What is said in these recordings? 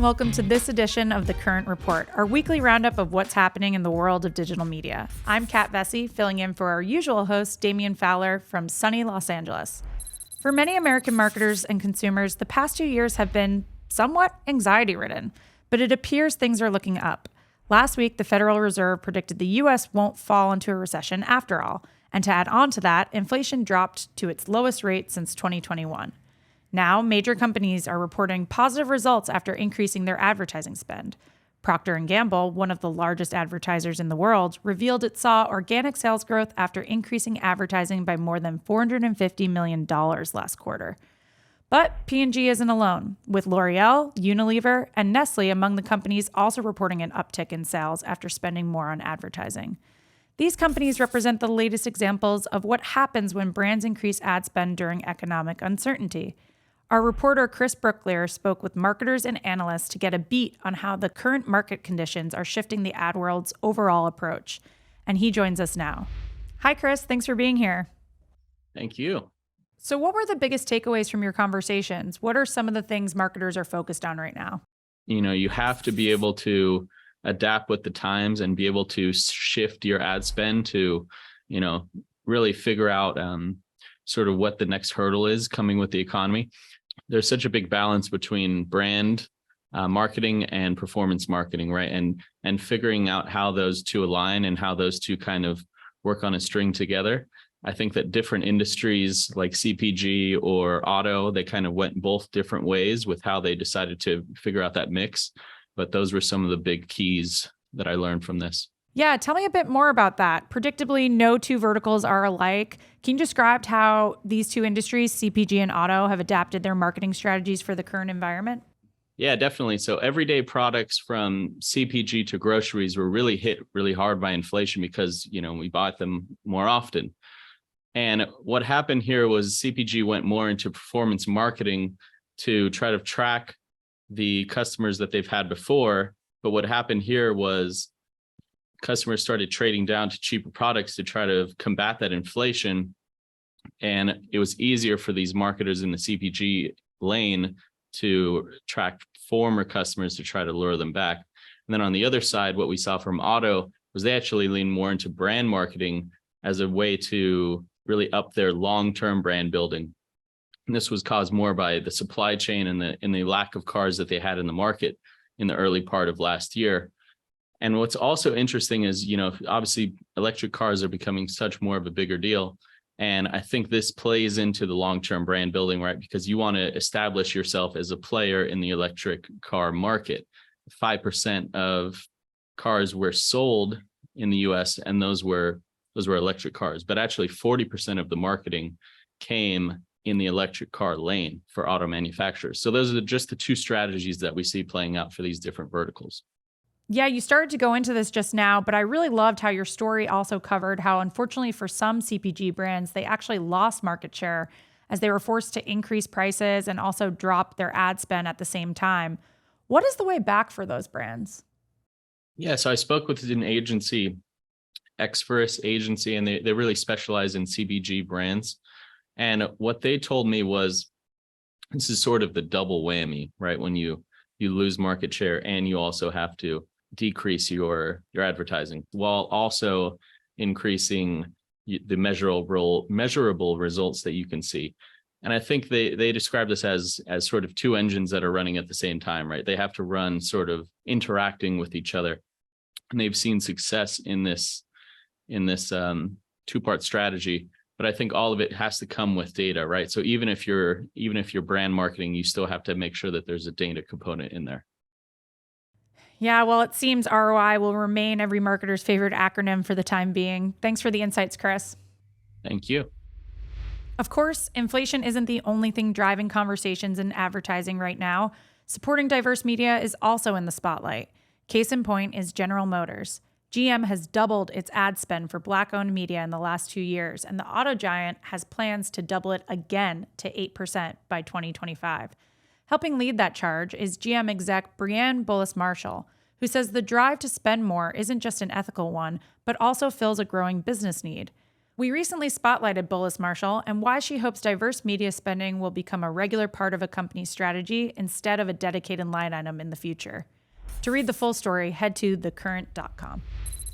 welcome to this edition of The Current Report, our weekly roundup of what's happening in the world of digital media. I'm Kat Vesce, filling in for our usual host, Damian Fowler, from sunny Los Angeles. For many American marketers and consumers, the past 2 years have been somewhat anxiety-ridden, but it appears things are looking up. Last week, the Federal Reserve predicted the U.S. won't fall into a recession after all, and to add on to that, inflation dropped to its lowest rate since 2021. Now, major companies are reporting positive results after increasing their advertising spend. Procter & Gamble, one of the largest advertisers in the world, revealed it saw organic sales growth after increasing advertising by more than $450 million last quarter. But P&G isn't alone, with L'Oreal, Unilever, and Nestle among the companies also reporting an uptick in sales after spending more on advertising. These companies represent the latest examples of what happens when brands increase ad spend during economic uncertainty. Our reporter Chris Brooklier spoke with marketers and analysts to get a beat on how the current market conditions are shifting the ad world's overall approach. And he joins us now. Hi, Chris. Thanks for being here. Thank you. So what were the biggest takeaways from your conversations? What are some of the things marketers are focused on right now? You have to be able to adapt with the times and be able to shift your ad spend to, really figure out sort of what the next hurdle is coming with the economy. There's such a big balance between brand marketing and performance marketing, right? And figuring out how those two align and how those two kind of work on a string together. I think that different industries like CPG or auto, they kind of went both different ways with how they decided to figure out that mix. But those were some of the big keys that I learned from this. Yeah, tell me a bit more about that. Predictably, no two verticals are alike. Can you describe how these two industries, CPG and auto, have adapted their marketing strategies for the current environment? Yeah, definitely. So everyday products from CPG to groceries were really hit really hard by inflation because, we bought them more often. And what happened here was CPG went more into performance marketing to try to track the customers that they've had before. But what happened here was customers started trading down to cheaper products to try to combat that inflation. And it was easier for these marketers in the CPG lane to track former customers to try to lure them back. And then on the other side, what we saw from auto was they actually leaned more into brand marketing as a way to really up their long-term brand building. And this was caused more by the supply chain and the lack of cars that they had in the market in the early part of last year. And what's also interesting is, obviously electric cars are becoming such more of a bigger deal. And I think this plays into the long-term brand building, right? Because you want to establish yourself as a player in the electric car market. 5% of cars were sold in the US, and those were electric cars. But actually 40% of the marketing came in the electric car lane for auto manufacturers. So those are just the two strategies that we see playing out for these different verticals. Yeah, you started to go into this just now, but I really loved how your story also covered how, unfortunately, for some CPG brands, they actually lost market share as they were forced to increase prices and also drop their ad spend at the same time. What is the way back for those brands? Yeah, so I spoke with an agency, Exferis agency, and they really specialize in CPG brands. And what they told me was, this is sort of the double whammy, right? When you lose market share and you also have to decrease your advertising while also increasing the measurable results that you can see. And I think they describe this as sort of two engines that are running at the same time, right? They have to run sort of interacting with each other. And they've seen success in this two-part strategy. But I think all of it has to come with data, right? So even if you're brand marketing, you still have to make sure that there's a data component in there. Yeah, well, it seems ROI will remain every marketer's favorite acronym for the time being. Thanks for the insights, Chris. Thank you. Of course, inflation isn't the only thing driving conversations in advertising right now. Supporting diverse media is also in the spotlight. Case in point is General Motors. GM has doubled its ad spend for Black-owned media in the last 2 years, and the auto giant has plans to double it again to 8% by 2025. Helping lead that charge is GM exec Brianne Bullis-Marshall, who says the drive to spend more isn't just an ethical one, but also fills a growing business need. We recently spotlighted Bullis Marshall and why she hopes diverse media spending will become a regular part of a company's strategy instead of a dedicated line item in the future. To read the full story, head to thecurrent.com.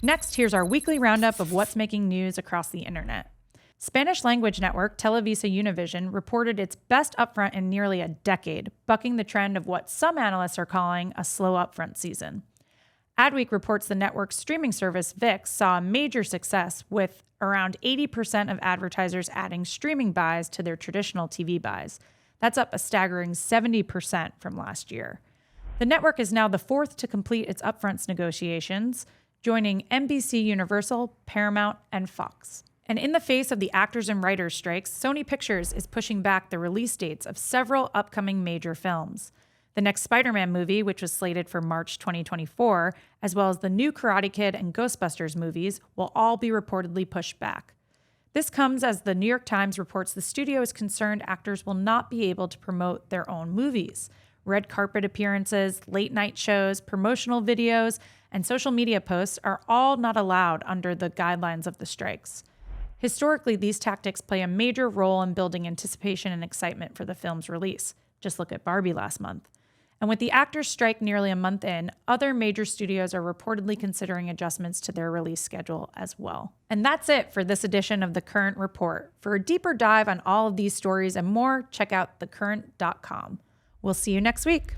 Next, here's our weekly roundup of what's making news across the internet. Spanish language network TelevisaUnivision reported its best upfront in nearly a decade, bucking the trend of what some analysts are calling a slow upfront season. Adweek reports the network's streaming service, ViX, saw a major success, with around 80% of advertisers adding streaming buys to their traditional TV buys. That's up a staggering 70% from last year. The network is now the fourth to complete its upfronts negotiations, joining NBC Universal, Paramount, and Fox. And in the face of the actors and writers strikes, Sony Pictures is pushing back the release dates of several upcoming major films. The next Spider-Man movie, which was slated for March 2024, as well as the new Karate Kid and Ghostbusters movies, will all be reportedly pushed back. This comes as the New York Times reports the studio is concerned actors will not be able to promote their own movies. Red carpet appearances, late-night shows, promotional videos, and social media posts are all not allowed under the guidelines of the strikes. Historically, these tactics play a major role in building anticipation and excitement for the film's release. Just look at Barbie last month. And with the actors' strike nearly a month in, other major studios are reportedly considering adjustments to their release schedule as well. And that's it for this edition of The Current Report. For a deeper dive on all of these stories and more, check out thecurrent.com. We'll see you next week.